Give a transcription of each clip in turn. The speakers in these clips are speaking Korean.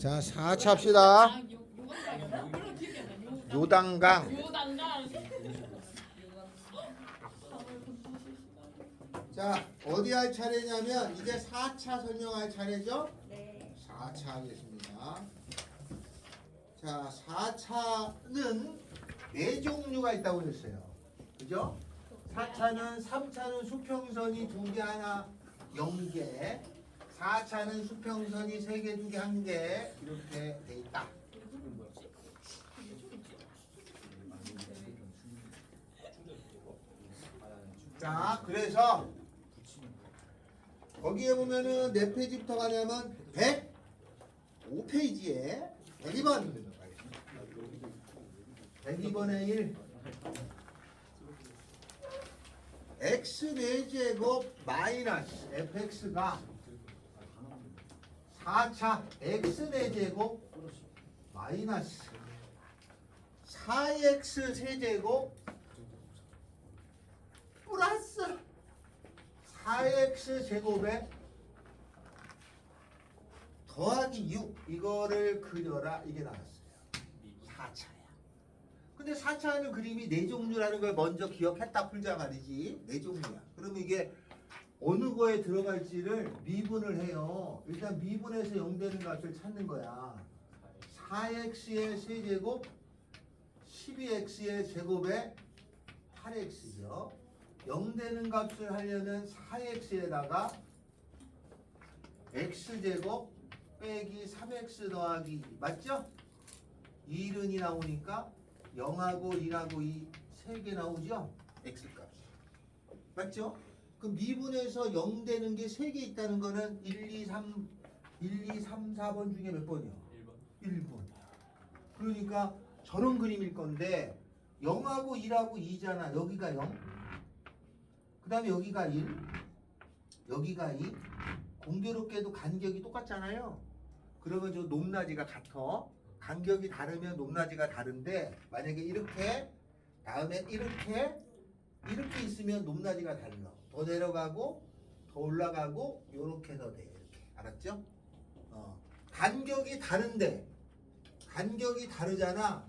자, 4차 합시다. 요단강. 자, 어디 할 차례냐면 이제 4차 설명할 차례죠? 네. 4차 하겠습니다. 자, 4차는 4종류가 있다고 그랬어요. 그죠? 4차는 3차는 수평선이 2개 하나 0개, 4차는 수평선이 3개 2개 1개 이렇게 돼 있다. 자, 그래서 거기에 보면은 몇 페이지부터 가냐면 105페이지에 102번 102번에 1 x 4제곱 마이너스 fx가 4차 x 4제곱 마이너스 4x 세제곱 플러스 4x 제곱에 더하기 6 이거를 그려라 이게 나왔어요. 4차야. 근데 4차는 그림이 4종류라는 걸 먼저 기억했다 풀자 말이지. 4종류야. 그러면 이게 어느 거에 들어갈지를 미분을 해요. 일단 미분해서 0 되는 값을 찾는 거야. 4x의 세제곱 12x의 제곱에 8x죠. 0 되는 값을 하려면 4x에다가 x제곱 빼기 3x 더하기 2 맞죠? 1은이 나오니까 0하고 1하고 2 3개 나오죠? x값이 맞죠? 그럼 미분에서 0 되는 게 3개 있다는 거는 1, 2, 3, 4번 중에 몇 번이요? 1번. 그러니까 저런 그림일 건데 0하고 1하고 2잖아. 여기가 0. 그 다음에 여기가 1. 여기가 2. 공교롭게도 간격이 똑같잖아요. 그러면 저 높낮이가 같아. 간격이 다르면 높낮이가 다른데 만약에 이렇게 다음에 이렇게 있으면 높낮이가 달라. 더 내려가고 더 올라가고 요렇게 더 돼. 이렇게 알았죠? 간격이 다른데 간격이 다르잖아.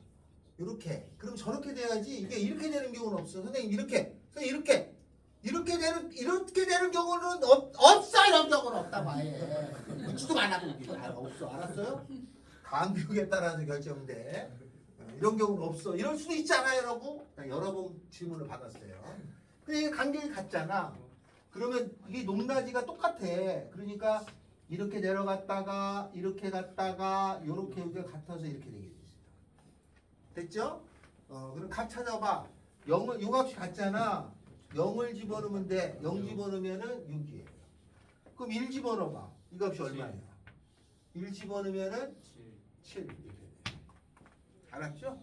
요렇게. 그럼 저렇게 돼야지. 이게 이렇게 되는 경우는 없어. 선생님 이렇게. 선생님 이렇게 되는 경우는 없어. 이런 경우는 없다고 아예. 묻지도 말라고 없어. 알았어요? 간격에 따라서 결정돼. 이런 경우는 없어. 이럴 수도 있잖아요, 여러 번 질문을 받았어요. 근데 이게 간격이 같잖아. 그러면 이게 높낮이가 똑같아. 그러니까 이렇게 내려갔다가 이렇게 갔다가 이렇게 여기가 같아서 이렇게 되게 돼 있어요. 됐죠? 그럼 값 찾아봐. 0을 요 값이 같잖아. 0을 집어넣으면 돼. 0 집어넣으면은 6이에요. 그럼 1 집어넣어봐. 이 값이 얼마예요? 1 집어넣으면은 7 이렇게 돼요. 알았죠?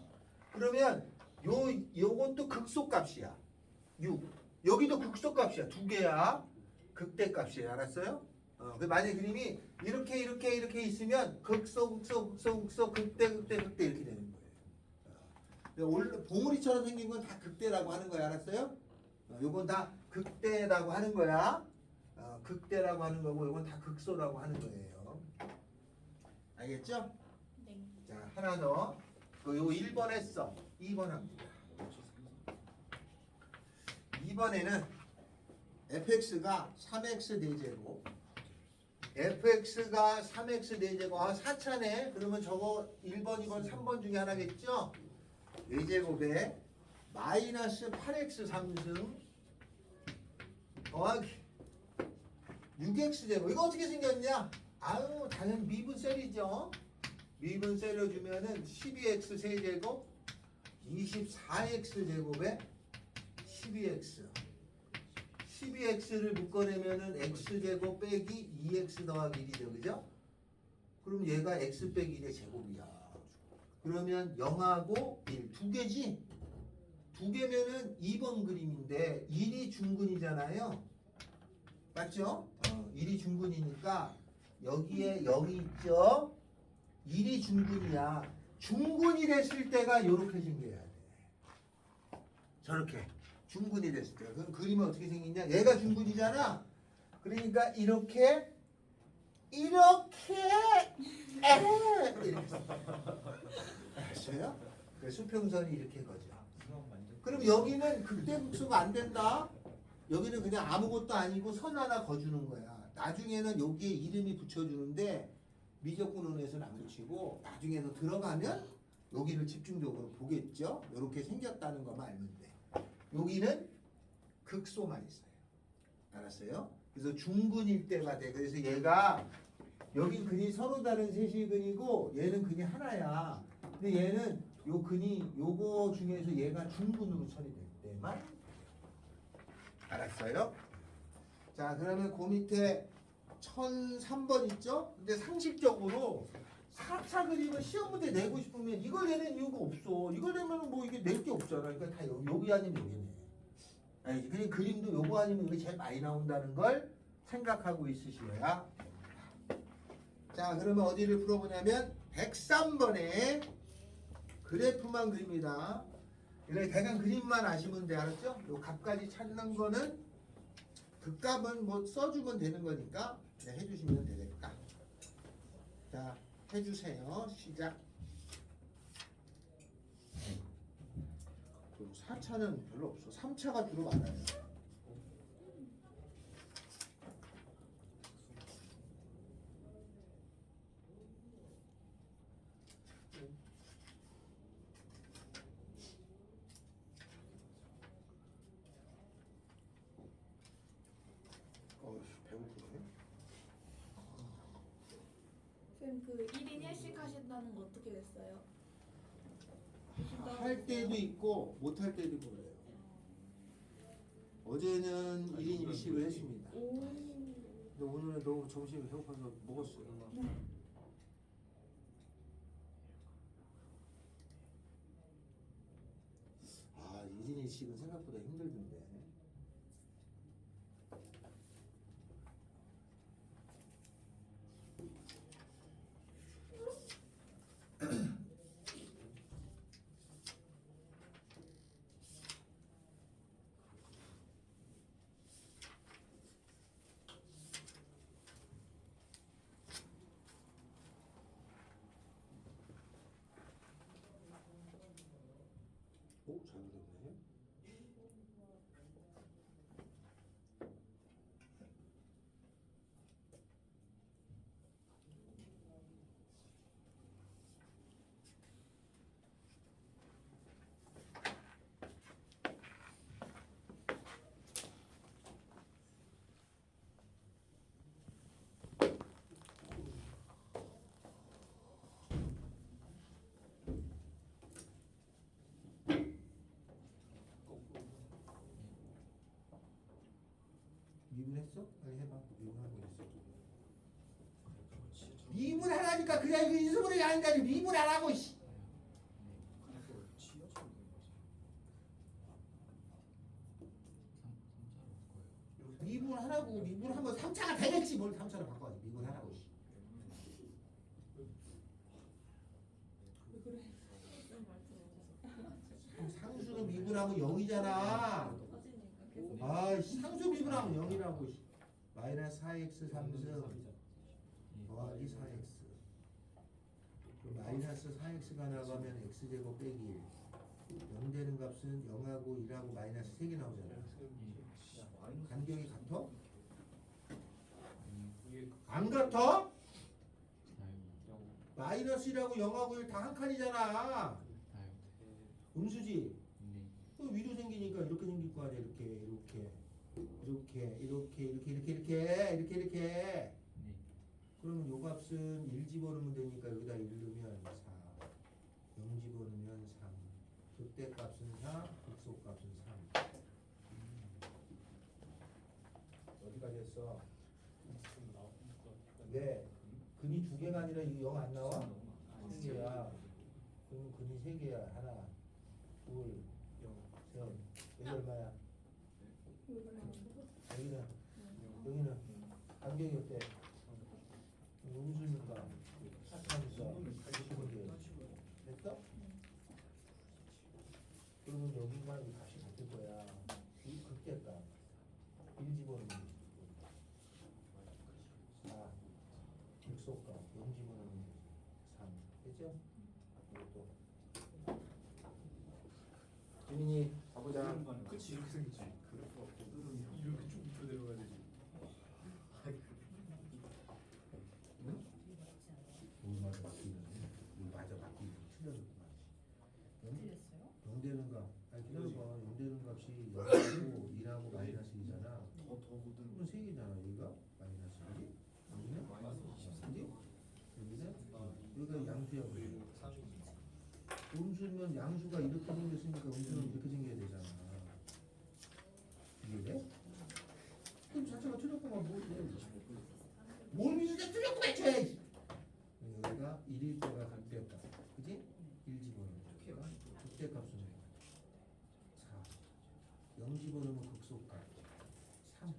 그러면 요것도 극소값이야. 6. 여기도 극소값이야. 2개야. 극대값이에요. 알았어요? 만약에 그림이 이렇게 있으면 극소, 극대 이렇게 되는 거예요. 봉우리처럼 생긴 건 다 극대라고 하는 거야. 알았어요? 요건 다 극대라고 하는 거야. 극대라고 하는 거고 요건 다 극소라고 하는 거예요. 알겠죠? 네. 자, 하나 더. 요 1번 했어. 2번 합니다. 2번에는 fx가 3x 4제곱 fx가 3x 4제곱 4차네. 그러면 저거 1번, 2번, 3번 중에 하나겠죠? 4제곱에 마이너스 8x 3승 더하기 6x제곱. 이거 어떻게 생겼냐? 아유, 당연히 미분셀이죠. 미분셀을 주면은 12x 세제곱 24x 제곱에 12x 12x를 묶어내면은 x제곱 빼기 2x 더하기 1이죠. 그죠? 그럼 얘가 x 빼기 1의 제곱이야. 그러면 0하고 1 두 개지? 두 개면은 2번 그림인데 1이 중근이잖아요. 맞죠? 1이 중근이니까 여기에 0이 있죠? 1이 중근이야. 중근이 됐을 때가 이렇게 생겨야 돼. 저렇게. 중근이 됐을 때. 그럼 그림은 어떻게 생기냐? 얘가 중근이잖아. 그러니까 이렇게 이렇게 이렇게 아셨어요? 그 수평선이 이렇게 거죠. 그럼 여기는 극대극소가 안 된다. 여기는 그냥 아무것도 아니고 선 하나 거주는 거야. 나중에는 여기에 이름이 붙여주는데 미적분원에서는 안 붙이고 나중에는 들어가면 여기를 집중적으로 보겠죠. 이렇게 생겼다는 것만 알면 돼. 여기는 극소만 있어요. 알았어요? 그래서 중근일 때가 돼. 그래서 얘가 여기 근이 서로 다른 셋이 근이고 얘는 근이 하나야. 근데 얘는 요 근이 요거 중에서 얘가 중근으로 처리될 때만 알았어요? 자, 그러면 그 밑에 1003번 있죠? 근데 상식적으로 4차 그림을 시험 문제 내고 싶으면 이걸 내는 이유가 없어. 이걸 내면 뭐 이게 낼 게 없잖아. 그러니까 다 여기 아니면 여기네. 아니, 그냥 그림도 요거 아니면 이게 제일 많이 나온다는 걸 생각하고 있으셔야. 자, 그러면 어디를 풀어보냐면 103번에 그래프만 그립니다. 이렇게 대강 그림만 아시면 돼. 알았죠? 요 값까지 찾는 거는 그 값은 뭐 써주면 되는 거니까 그냥 해주시면 되겠다. 자, 해주세요. 시작. 4차는 별로 없어. 3차가 주로 많아요. 배고프네. 쌤, 그 1인 1식 하신다는 거 어떻게 됐어요? 할 때도 있고 못 할 때도 있고 그래요. 어제는 1인 1식을 했습니다. 오. 근데 오늘은 너무 점심이 배고파서 먹었어요. 아, 1인 1식은 생각보다 힘들던데. 오, 잘못했네. 미분했어? 아니 해봐. 미분하고 있어. 미분하라니까 그냥 이거 인수분해가 아니라 미분 안 하고 씨. 미분하라고 미분하면 3차가 되겠지. 뭘 3차로 바꿔야지. 미분하라고 씨. 왜 그래? 상수는 미분하면 0이잖아. 아, 상수 미분하면 0이라고. 마이너스 4x 3승 더하기 4x. 마이너스 4x가 나가면 x제곱 빼기 1. 0 되는 값은 0하고 1하고 마이너스 3개 나오잖아. 간격이 같아? 안 같아? 마이너스 1하고 0하고 1 다 한 칸이잖아. 음수지? 또 위로 생기니까 이렇게 생길 거 아니야. 이렇게. 그러면 요 값은 1 집어넣으면 되니까 여기다 1 넣으면 4, 0 집어넣으면 3, 극대 값은 4, 극소 값은 3. 어디까지 했어? 왜? 근이 2개가 아니라 이거 0 안 나와? 3개야. 그럼 근이 3개야. 하나, 둘, 셋. 여기 얼마야? 여기는 간격이 어때? 음수니까 4차니까 85개. 됐어? 그러면 여기가 이 값이 같을 거야. 이 극대값 1 집어넣으면 4, 극소값 영지분은 3 됐죠? 이것도 지민이 가보자. 그치 이렇게 생겼지. 그래프 없고 이렇게 쭉 밑으로 내려가야 되지. 응? 맞아 바뀌는 틀렸구만. 틀렸어요? 0되는 값 아니 기다려봐. 0되는 값이 0하고 1하고 마이너스 2잖아. 더더 못하는 그럼 3개잖아. 여기가 마이너스 1이 여기는 그지? 여기는 여기가 양수야. 그리고 3이 음수면 양수가 이렇게 생겼으니까 음수는 이렇게 생겨야 되잖아. 이해돼? 그럼 자체가 틀렸구만. 뭘 믿으니까 틀렸구만 쟤. 여기가 1일 때가 극대값 그지? 1 집어넣으면 극대값은 4 0 집어넣으면 극소값 3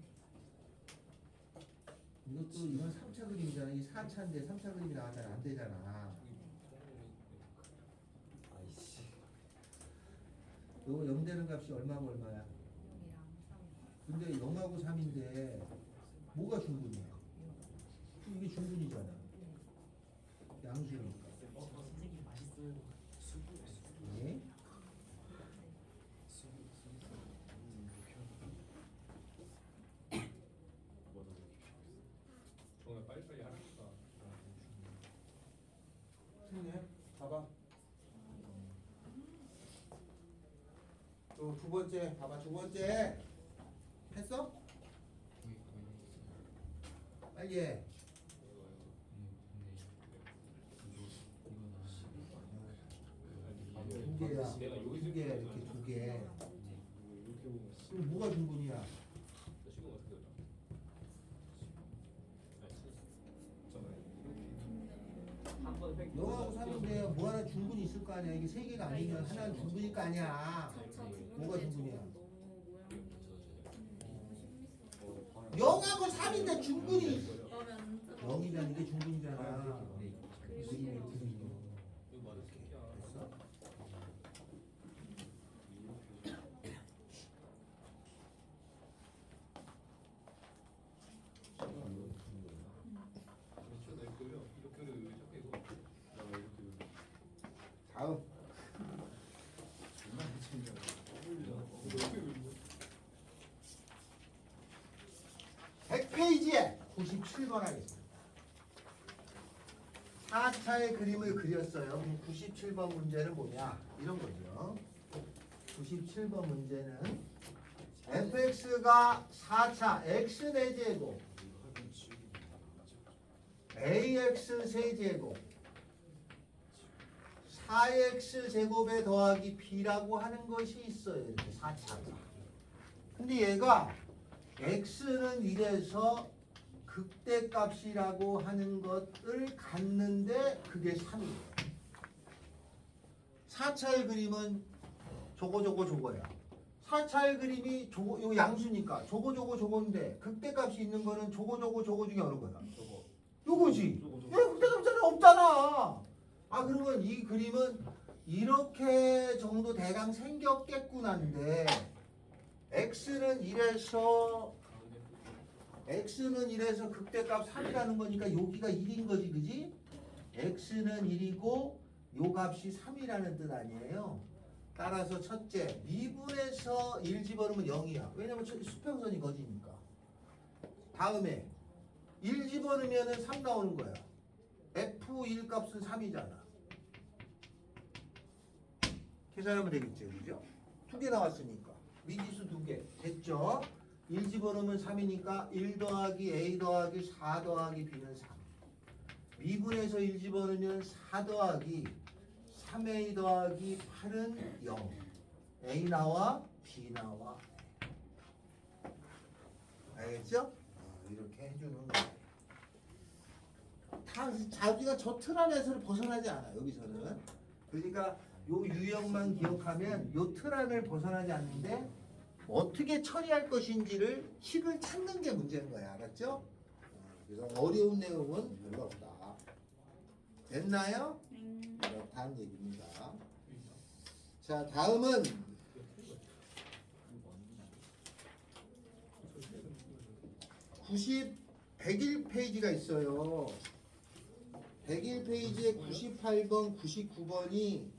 이것도 이건 3차 그림이잖아. 이 4차인데 3차 그림이 나왔잖아. 안 되잖아. 아이씨. 요거 0 되는 값이 얼마고 얼마야? 0이랑 3이요. 근데 0하고 3인데 뭐가 중분이야? 이게 중분이잖아. 양수니까. 선생님 맛있어요. 수고. 네? 정말 빨리빨리 하니까. 틀리네? 봐봐. 또 두 번째 봐봐. 두 번째 했어? 빨리 해. 두 개야. 두 개, 이렇게 두 개. 이렇게 보면 그럼 뭐가 중분이야? 지금 어떻게 되죠? 한번 0하고 3인데 뭐 하나 중분이 있을 거 아니야. 이게 세 개가 아니면 하나는 중분일 거 아니야. 4차 뭐가 중분이야? 너무 모양이 너무 심했어. 0하고 3인데 중분이 있어. 그러면 0이면 이게 중분이잖아. 그림이 그림이 너무 그림이. 이거 맞아. 됐어? 그렇죠. 내 거요. 이렇게 이렇게 이거. 나 이렇게. 다음. 정말 재미없어. 이렇게 그리고. 100페이지에 97번 하겠습니다. 4차의 그림을 그렸어요. 그럼 97번 문제는 뭐냐? 이런 거죠. 97번 문제는 fx가 4차 x 4제곱 ax 세제곱 4x 제곱에 더하기 b라고 하는 것이 있어요. 이렇게 4차가. 근데 얘가 x는 이래서 극대값이라고 하는 것을 갖는데 그게 3이에요. 4차의 그림은 저거야. 4차의 그림이 요 양수니까 저거인데 극대값이 있는 거는 저거 중에 어느 거야? 저거. 요거지. 저거. 얘 극대값이 없잖아. 아 그러면 이 그림은 이렇게 정도 대강 생겼겠구나인데 x는 이래서 극대값 3이라는 거니까 여기가 1인 거지, 그지? x는 1이고 요 값이 3이라는 뜻 아니에요? 따라서 첫째, 미분에서 1 집어넣으면 0이야. 왜냐면 수평선이 거지니까. 다음에 1 집어넣으면 3 나오는 거야. f1 값은 3이잖아. 계산하면 되겠죠, 그죠? 2개 나왔으니까. 미지수 2개. 됐죠? 1 집어넣으면 3이니까 1 더하기 a 더하기 4 더하기 b는 3. 미분에서 1 집어넣으면 4 더하기 3a 더하기 8은 0. a 나와 b 나와. 알겠죠? 이렇게 해주는 거예요. 자기가 저 틀 안에서 벗어나지 않아. 여기서는. 그러니까 요 유형만 기억하면 요 틀 안을 벗어나지 않는데 어떻게 처리할 것인지를 식을 찾는 게 문제인 거야. 알았죠? 그래서 어려운 내용은 별로 없다. 됐나요? 그렇다는 얘기입니다. 자, 다음은 101페이지가 있어요. 101페이지에 98번, 99번이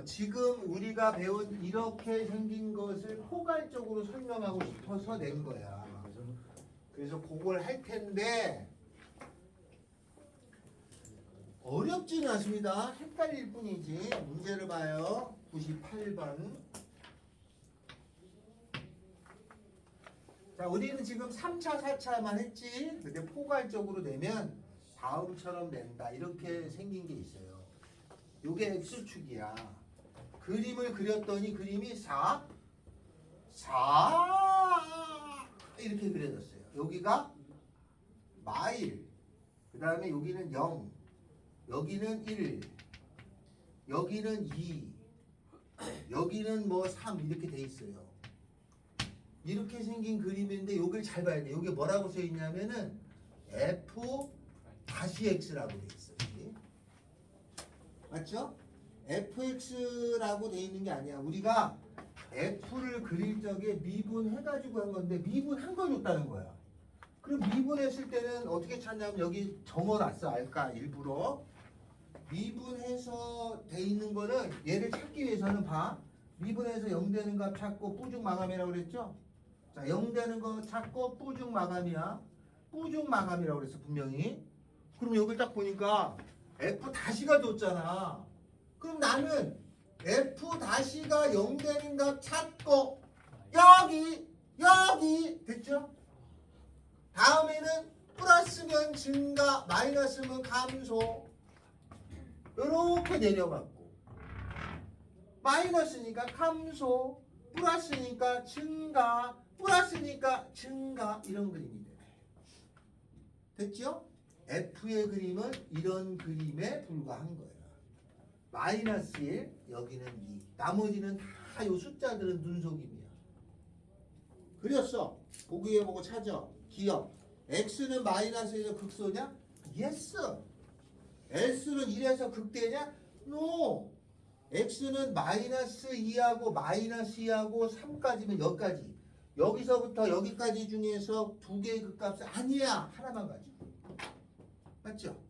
지금 우리가 배운 이렇게 생긴 것을 포괄적으로 설명하고 싶어서 낸 거야. 그래서 그걸 할 텐데 어렵지는 않습니다. 헷갈릴 뿐이지. 문제를 봐요. 98번. 자, 우리는 지금 3차, 4차만 했지. 근데 포괄적으로 내면 다음처럼 낸다. 이렇게 생긴 게 있어요. 요게 X축이야. 그림을 그렸더니 그림이 4 이렇게 그려졌어요. 여기가 마일, 그 다음에 여기는 0, 여기는 1, 여기는 2, 여기는 뭐 3 이렇게 돼 있어요. 이렇게 생긴 그림인데 요걸 잘 봐야 돼. 요게 뭐라고 써 있냐면은 F-X라고 돼 있어요. 맞죠? fx라고 돼 있는 게 아니야. 우리가 f를 그릴 적에 미분해가지고 한 건데 미분한 걸 줬다는 거야. 그럼 미분했을 때는 어떻게 찾냐면 여기 적어놨어. 알까? 일부러. 미분해서 돼 있는 거는 얘를 찾기 위해서는 봐. 미분해서 0 되는 값 찾고 뿌중 마감이라고 그랬죠? 자, 0 되는 거 찾고 뿌중 마감이야. 뿌중 마감이라고 그랬어 분명히. 그럼 여기를 딱 보니까 F 다시가 줬잖아. 그럼 나는 F 다시가 0 되는 값 찾고 여기 됐죠? 다음에는 플러스면 증가, 마이너스면 감소. 이렇게 내려갔고 마이너스니까 감소, 플러스니까 증가, 플러스니까 증가 이런 그림이 돼. 됐죠? F의 그림은 이런 그림에 불과한 거야. 마이너스 1, 여기는 2. 나머지는 다 요 숫자들은 눈속임이야. 그렸어. 보기해보고 찾아. 기억. X는 마이너스에서 극소냐? Yes. S는 1에서 극대냐? No. X는 마이너스 2하고 마이너스 2하고 3까지면 여기까지. 여기서부터 여기까지 중에서 두 개의 극값은 아니야. 하나만 가지고. 맞죠?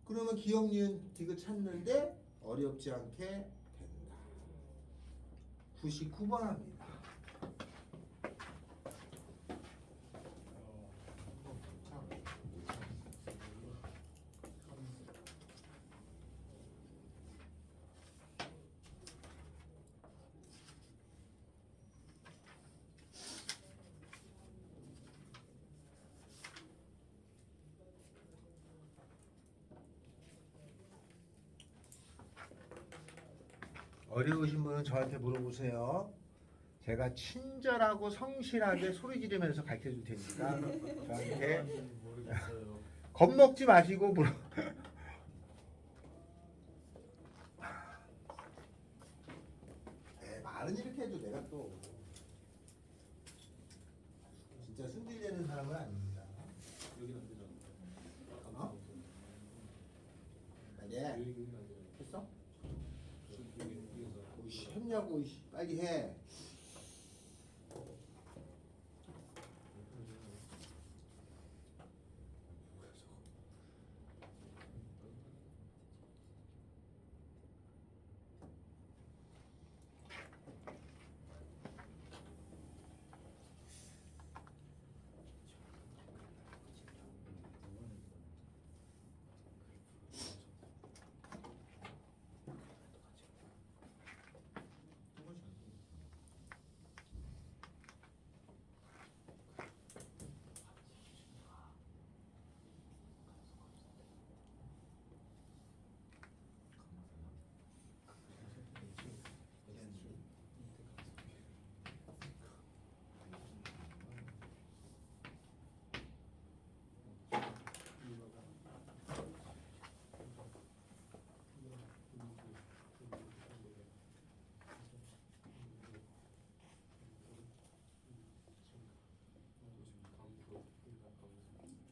그러면 기억, 니은, 디귿 찾는데 어렵지 않게 된다. 99번 합니다. 어려우신 분은 저한테 물어보세요. 제가 친절하고 성실하게 소리 지르면서 가르쳐 줄 테니까 저한테 모르겠어요. 겁먹지 마시고 물어. 말은 이렇게 해도 내가 또 진짜 승질내는 사람은 아닙니다. 여기는 안 되잖아. 어? 네. 여기는 안 돼요. 했어? 여기서 씨, 했냐고 빨리 해.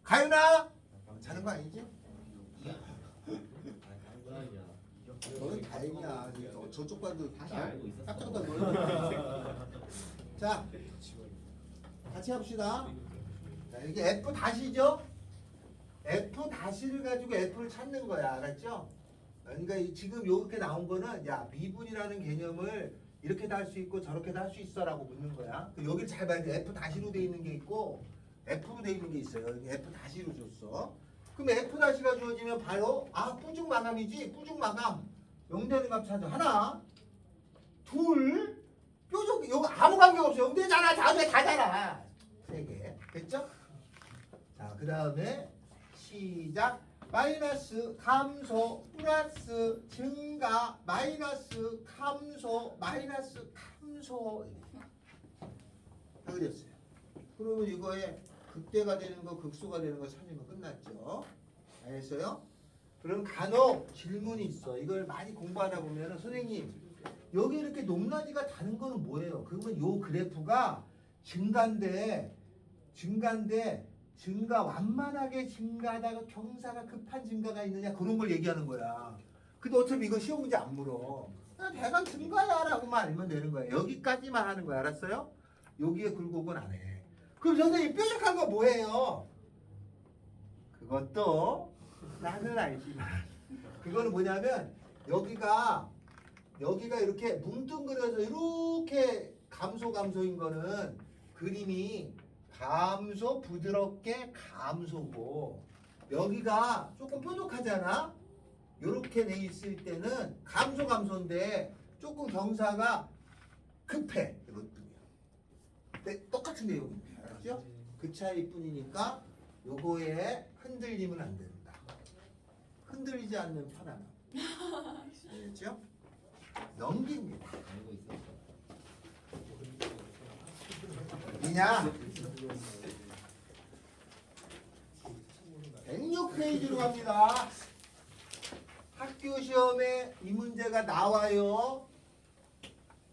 가윤아! 자는 거 아니지? 너는 다행이야. 저쪽 반도 다시 알고 있었어. 깜짝 놀랐어. 자, 같이 합시다. 자, 여기 F 다시죠? F 다시를 가지고 F를 찾는 거야. 알았죠? 그러니까 지금 이렇게 나온 거는 야 미분이라는 개념을 이렇게도 할 수 있고 저렇게도 할 수 있어라고 묻는 거야. 여기를 잘 봐야 돼. F 다시로 돼 있는 게 있고 F로 돼 있는 게 있어요. 여기 F 다시로 줬어. 그럼 F 다시가 주어지면 바로 뿌중 마감이지. 뿌중 마감. 0되는 값 찾아. 하나, 둘, 뾰족 이거 아무 관계 없어. 0되잖아. 다음에 다잖아. 세 개. 됐죠? 자, 그 다음에 시작. 마이너스 감소 플러스 증가 마이너스 감소 마이너스 감소 다 그렸어요. 그러면 이거에 극대가 되는 거 극소가 되는 거 찾으면 끝났죠. 알겠어요? 그럼 간혹 질문이 있어. 이걸 많이 공부하다 보면은 선생님 여기 이렇게 높낮이가 다른 거는 뭐예요? 그러면 요 그래프가 증가 완만하게 증가하다가 경사가 급한 증가가 있느냐 그런 걸 얘기하는 거야. 근데 어차피 이거 시험 문제 안 물어. 대강 증가야라고만 알면 되는 거야. 여기까지만 하는 거야. 알았어요? 여기에 굴곡은 안 해. 그럼 선생님 뾰족한 거 뭐예요? 그것도 나는 알지만 그거는 뭐냐면 여기가 이렇게 뭉뚱그려서 이렇게 감소인 거는 그림이 감소 부드럽게 감소고 여기가 조금 뾰족하잖아. 이렇게 돼 있을 때는 감소인데 조금 경사가 급해. 이것도요. 네, 똑같은 내용입니다. 알았죠? 그 차이뿐이니까 요거에 흔들리면 안 된다. 흔들리지 않는 편안함. 알겠죠? 넘깁니다. 이냐? 106페이지로 갑니다. 학교 시험에 이 문제가 나와요.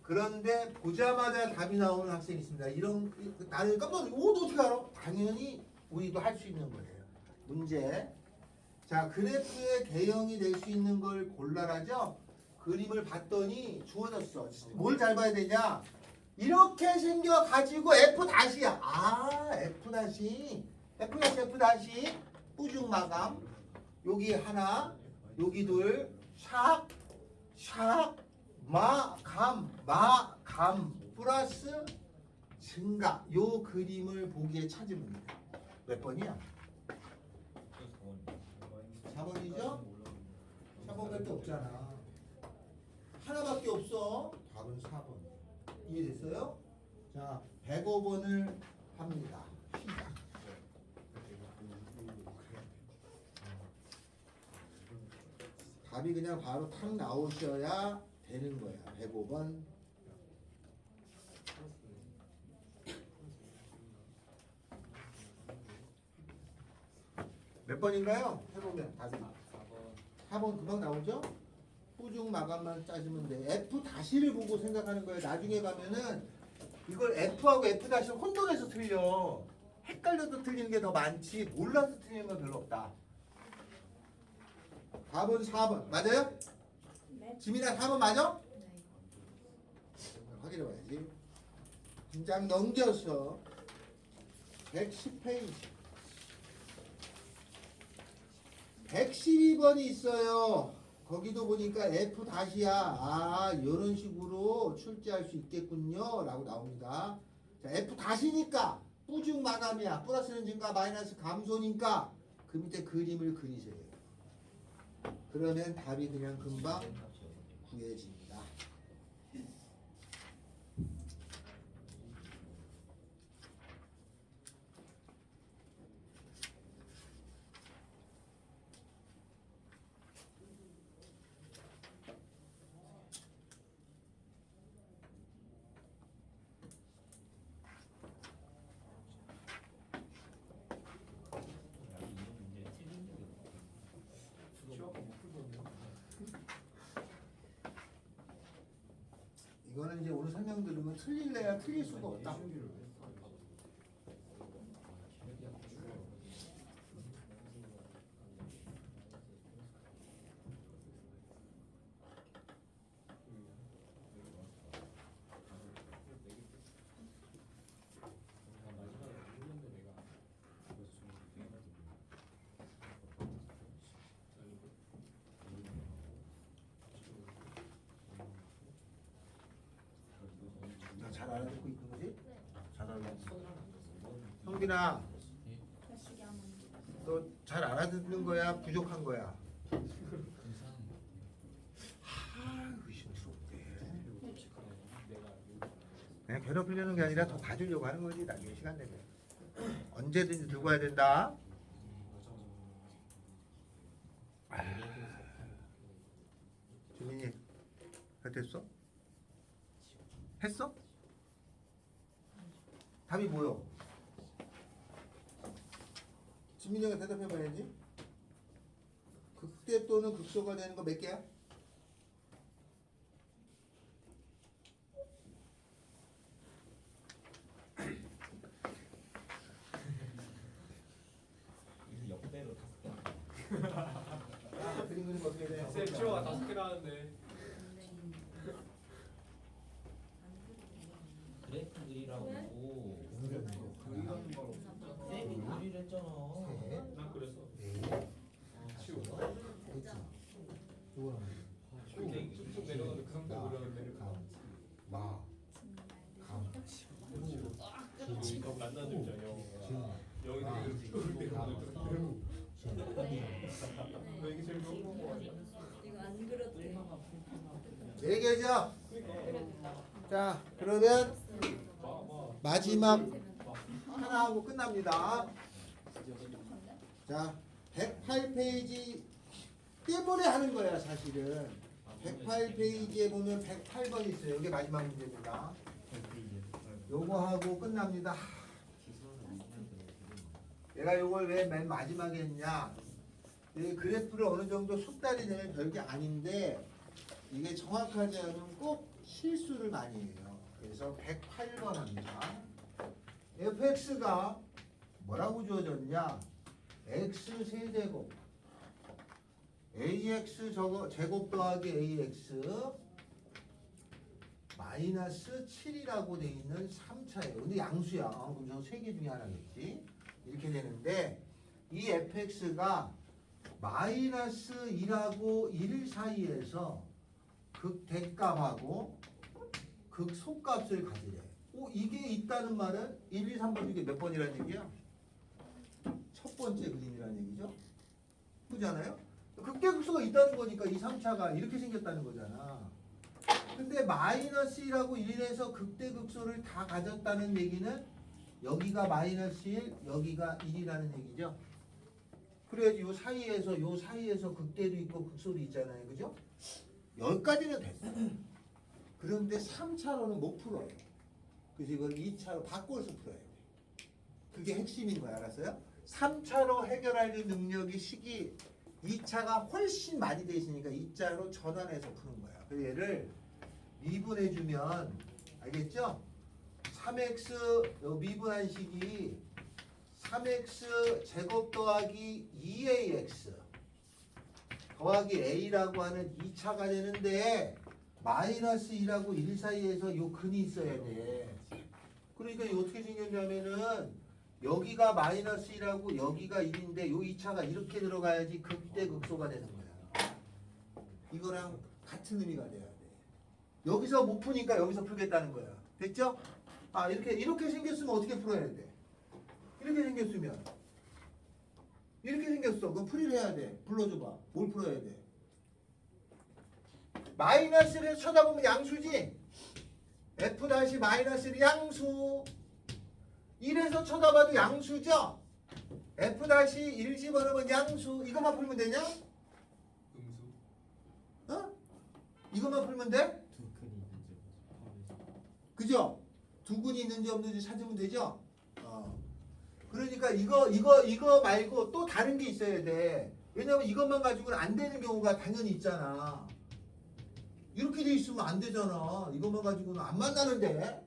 그런데 보자마자 답이 나오는 학생이 있습니다. 이런 나는 깜짝 놀랐어. 어떻게 알아? 당연히 우리도 할 수 있는 거예요. 문제. 자, 그래프의 개형이 될 수 있는 걸 골라라죠. 그림을 봤더니 주어졌어. 뭘 잘 봐야 되냐? 이렇게 생겨 가지고 F 다시야. F 다시 뿌중 마감. 여기 하나, 여기 둘, 샥 마감 플러스 증가. 요 그림을 보기에 찾으면 돼. 몇 번이야? 4번이죠? 4번밖에 없잖아. 하나밖에 없어. 답은 4번. 이해됐어요? 자, 105번을 합니다. 시작. 답이 그냥 바로 탁 나오셔야 되는 거야. 105번. 몇 번인가요? 해보면 답이 4번 금방 나오죠? 뿌중 마감만 짜주면 돼. F 다시를 보고 생각하는 거예요. 나중에 가면은 이걸 F하고 F 다시를 혼돈해서 틀려. 헷갈려서 틀리는 게 더 많지 몰라서 틀리는 건 별로 없다. 답은 4번 맞아요? 네. 지민아 4번 맞아? 확인해 봐야지. 긴장 넘겨서 110페이지 112번이 있어요. 거기도 보니까 F 다시야. 이런 식으로 출제할 수 있겠군요 라고 나옵니다. 자, F 다시니까 뿌중 마감이야. 플러스는 증가 마이너스 감소니까 그 밑에 그림을 그리세요. 그러면 답이 그냥 금방 구해집니다. 이거는 이제 오늘 설명 들으면 틀릴래야 틀릴 수가 없다. 석빈아, 몇시기 하면 너 잘 알아듣는 거야? 부족한 거야? 의심스럽대. 그냥 괴롭히려는 게 아니라 더 봐주려고 하는 거지. 나중에 시간 되면 언제든지 들고 와야 된다. 주민이 됐어? 했어? 답이 뭐요? 지민이가 대답해봐야지. 극대 또는 극소가 되는 거 몇 개야? 역대로 그림 그리면 어떻게 돼? 쌤 치워가 5개 나왔는데. 그래프 그리라고. 그리라는 말 없어. 쌤이 그리를 했잖아. 난 그랬어. 치워. 이렇게 쭉쭉 내려가는데 그 상태로 그렸는데. 그럼 만나는 줄 여기 너 이게 제일 좋은 거 같아. 이거 안 그려도 돼. 네 개죠? 자, 그러면 마지막 하나 하고 끝납니다. 자, 108페이지 때문에 하는 거야, 사실은. 108페이지에 보면 108번 있어요. 이게 마지막 문제입니다. 요거 하고 끝납니다. 내가 요걸 왜 맨 마지막에 했냐? 이 그래프를 어느 정도 숙달이 되면 별게 아닌데 이게 정확하지 않으면 꼭 실수를 많이 해요. 그래서 108번 합니다. fx가 뭐라고 주어졌냐? x 세제곱 ax 제곱 더하기 ax 마이너스 7이라고 돼 있는 3차예요. 근데 양수야. 그럼 저 세 개 중에 하나겠지. 이렇게 되는데 이 fx가 마이너스 1하고 1 사이에서 극대값하고 극소값을 가지래. 이게 있다는 말은 1, 2, 3번 중에 몇 번이라는 얘기야? 첫 번째 그림이라는 얘기죠. 그렇잖아요? 극대극소가 있다는 거니까 이 3차가 이렇게 생겼다는 거잖아. 근데 마이너스 1하고 1에서 극대극소를 다 가졌다는 얘기는 여기가 마이너스 1, 여기가 1이라는 얘기죠. 그래야지 요 사이에서 극대도 있고 극소도 있잖아요. 그죠? 여기까지는 됐어. 그런데 3차로는 못 풀어요. 그래서 이걸 2차로 바꿔서 풀어야 돼. 그게 핵심인 거야. 알았어요? 3차로 해결하는 능력이 2차가 훨씬 많이 돼 있으니까 2차로 전환해서 푸는 거야. 그래서 얘를 미분해주면 알겠죠? 3x 요 미분한 식이 3x 제곱 더하기 2ax 더하기 a라고 하는 2차가 되는데 마이너스 1하고 1 사이에서 요 근이 있어야 돼. 그러니까 이게 어떻게 생겼냐면은 여기가 마이너스 1하고 여기가 1인데 요 2차가 이렇게 들어가야지 극대극소가 되는 거야. 이거랑 같은 의미가 돼야 돼. 여기서 못 푸니까 여기서 풀겠다는 거야. 됐죠? 이렇게 생겼으면 어떻게 풀어야 돼? 이렇게 생겼으면 이렇게 생겼어. 그럼 풀이를 해야 돼. 불러줘봐. 뭘 풀어야 돼? 마이너스를 쳐다보면 양수지. f 다시 마이너스를 양수. 1에서 쳐다봐도 양수죠. f 다시 1 집어넣으면 양수. 이것만 풀면 되냐? 어? 이것만 풀면 돼? 그죠? 두 근이 있는지 없는지 찾으면 되죠? 그러니까 이거 말고 또 다른 게 있어야 돼. 왜냐면 이것만 가지고는 안 되는 경우가 당연히 있잖아. 이렇게 돼 있으면 안 되잖아. 이것만 가지고는 안 만나는데.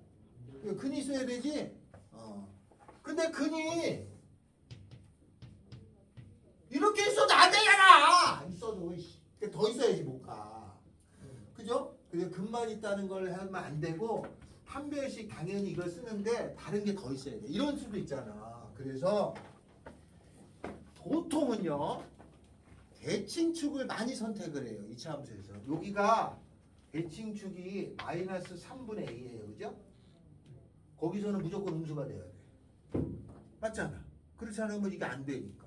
근이 있어야 되지? 근데 근이 이렇게 있어도 안 되잖아. 있어도 더 있어야지 못 가. 그죠? 그래서 근만 있다는 걸 하면 안 되고 판별식 당연히 이걸 쓰는데 다른 게 더 있어야 돼. 이런 수도 있잖아. 그래서 보통은요 대칭축을 많이 선택을 해요. 이차 함수에서. 여기가 대칭축이 마이너스 3분의 a예요. 그죠? 거기서는 무조건 음수가 돼야 돼. 맞잖아. 그렇지 않으면 이게 안 되니까.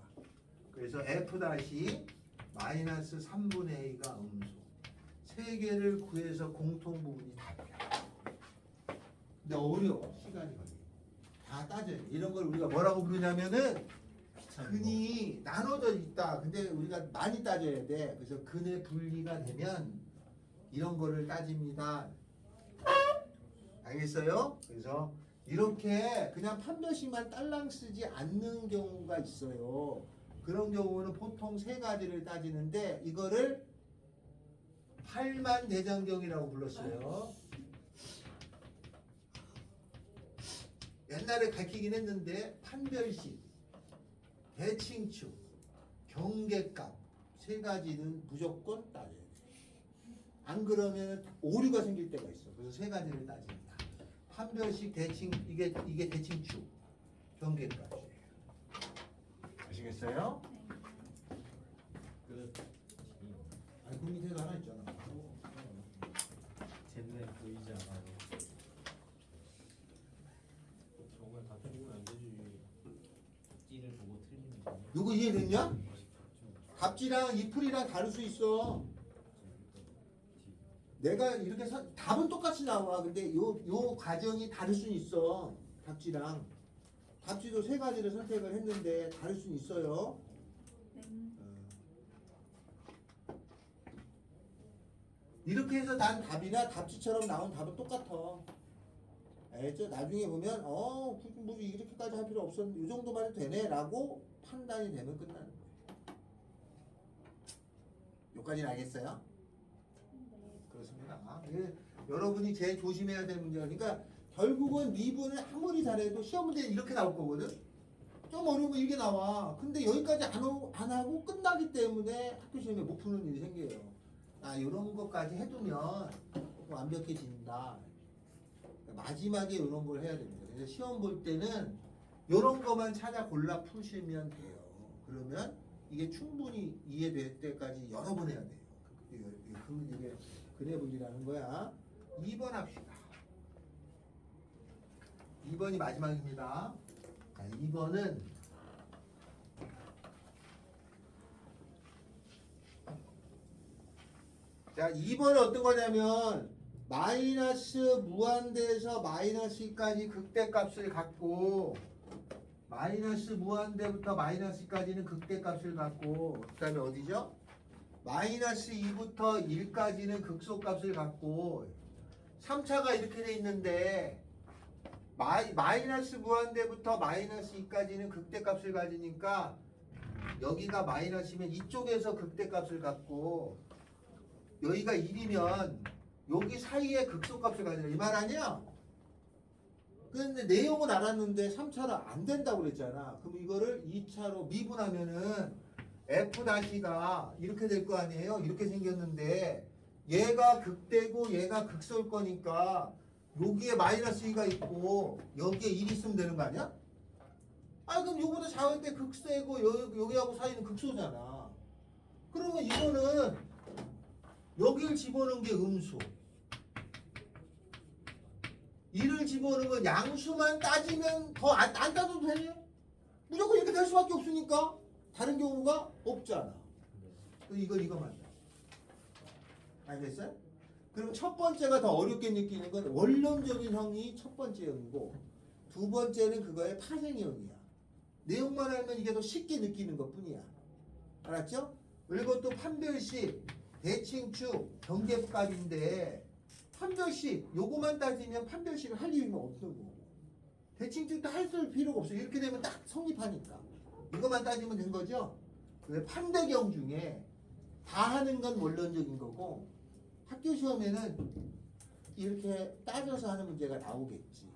그래서 F 다시 마이너스 3분의 A가 음수. 세 개를 구해서 공통 부분이 답이야. 근데 어려워. 시간이 걸려. 다 따져야 돼. 이런 걸 우리가 뭐라고 부르냐면은 근이 나눠져 있다. 근데 우리가 많이 따져야 돼. 그래서 근의 분리가 되면 이런 거를 따집니다. 알겠어요? 그래서 이렇게 그냥 판별식만 딸랑 쓰지 않는 경우가 있어요. 그런 경우는 보통 세 가지를 따지는데 이거를 팔만대장경이라고 불렀어요. 옛날에 가르치긴 했는데 판별식, 대칭축, 경계값 세 가지는 무조건 따져야 돼. 안 그러면 오류가 생길 때가 있어. 그래서 세 가지를 따집니다. 판별식, 대칭, 이게 대칭축, 경계값이에요. 아시겠어요? 끝. 아니 그 밑에도 하나 있잖아. 쟤네 보이지 않아요. 정말 다 틀리면 안 되지. 찌를 보고 틀리는 거. 누구 이해됐냐? 갑지랑 이풀이랑 다를 수 있어. 내가 이렇게 답은 똑같이 나와. 근데 요 과정이 다를 수 있어. 답지랑. 답지도 세 가지를 선택을 했는데 다를 수 있어요. 이렇게 해서 난 답이나 답지처럼 나온 답은 똑같아. 알겠죠? 나중에 보면 굳이 뭐 이렇게까지 할 필요 없었는데 이 정도만 해도 되네 라고 판단이 되면 끝나는 거예요. 여기까지는 알겠어요? 그렇습니다. 이게 여러분이 제일 조심해야 될 문제가 그러니까 결국은 미분을 아무리 잘해도 시험 문제는 이렇게 나올 거거든. 좀 어려우면 이게 나와. 근데 여기까지 안 하고 끝나기 때문에 학교 시험에 못 푸는 일이 생겨요. 이런 것까지 해두면 완벽해진다. 마지막에 이런 걸 해야 됩니다. 그래서 시험 볼 때는 이런 것만 찾아 골라 푸시면 돼요. 그러면 이게 충분히 이해될 때까지 여러 번 해야 돼요. 이게 근해 분리라는 거야. 2번 합시다. 2번이 마지막입니다. 자, 2번은 자, 2번은 어떤 거냐면 마이너스 무한대에서 마이너스까지 극대값을 갖고 마이너스 무한대부터 마이너스까지는 극대값을 갖고 그 다음에 어디죠? 마이너스 2부터 1까지는 극소값을 갖고 3차가 이렇게 돼 있는데 마이너스 무한대부터 마이너스 2까지는 극대값을 가지니까 여기가 마이너스면 이쪽에서 극대값을 갖고 여기가 1이면 여기 사이에 극소값을 가지라 이 말 아니야? 근데 내용은 알았는데 3차로 안 된다고 그랬잖아. 그럼 이거를 2차로 미분하면은 F-가 이렇게 될 거 아니에요? 이렇게 생겼는데 얘가 극대고 얘가 극소일 거니까 여기에 마이너스 2가 있고 여기에 1이 있으면 되는 거 아니야? 그럼 요거보다 작을 때 극소이고 여기하고 사이는 극소잖아. 그러면 이거는 여기를 집어넣은 게 음수. 1을 집어넣으면 양수만 따지면 더 안 따져도 되냐? 무조건 이렇게 될 수밖에 없으니까 다른 경우가 없잖아. 이거만. 알겠어요? 그럼 첫 번째가 더 어렵게 느끼는 건 원론적인 형이 첫 번째 형이고 두 번째는 그거의 파생 형이야. 내용만 알면 이게 더 쉽게 느끼는 것 뿐이야. 알았죠? 그리고 또 판별식, 대칭축, 경계값인데 판별식 요거만 따지면 판별식을 할 이유가 없는 거고 대칭축도 할 필요가 없어. 이렇게 되면 딱 성립하니까 이거만 따지면 된 거죠. 왜 판대경 중에 다 하는 건 원론적인 거고 학교 시험에는 이렇게 따져서 하는 문제가 나오겠지.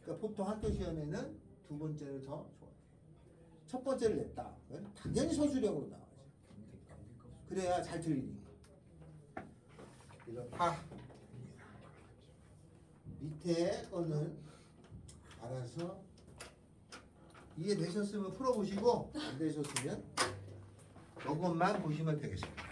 그러니까 보통 학교 시험에는 두 번째를 더 좋아해. 첫 번째를 냈다. 당연히 서술형으로 나와야지. 그래야 잘 들리니까. 그래서 다 밑에 거는 알아서 이해되셨으면 풀어보시고 안 되셨으면 이것만 보시면 되겠습니다.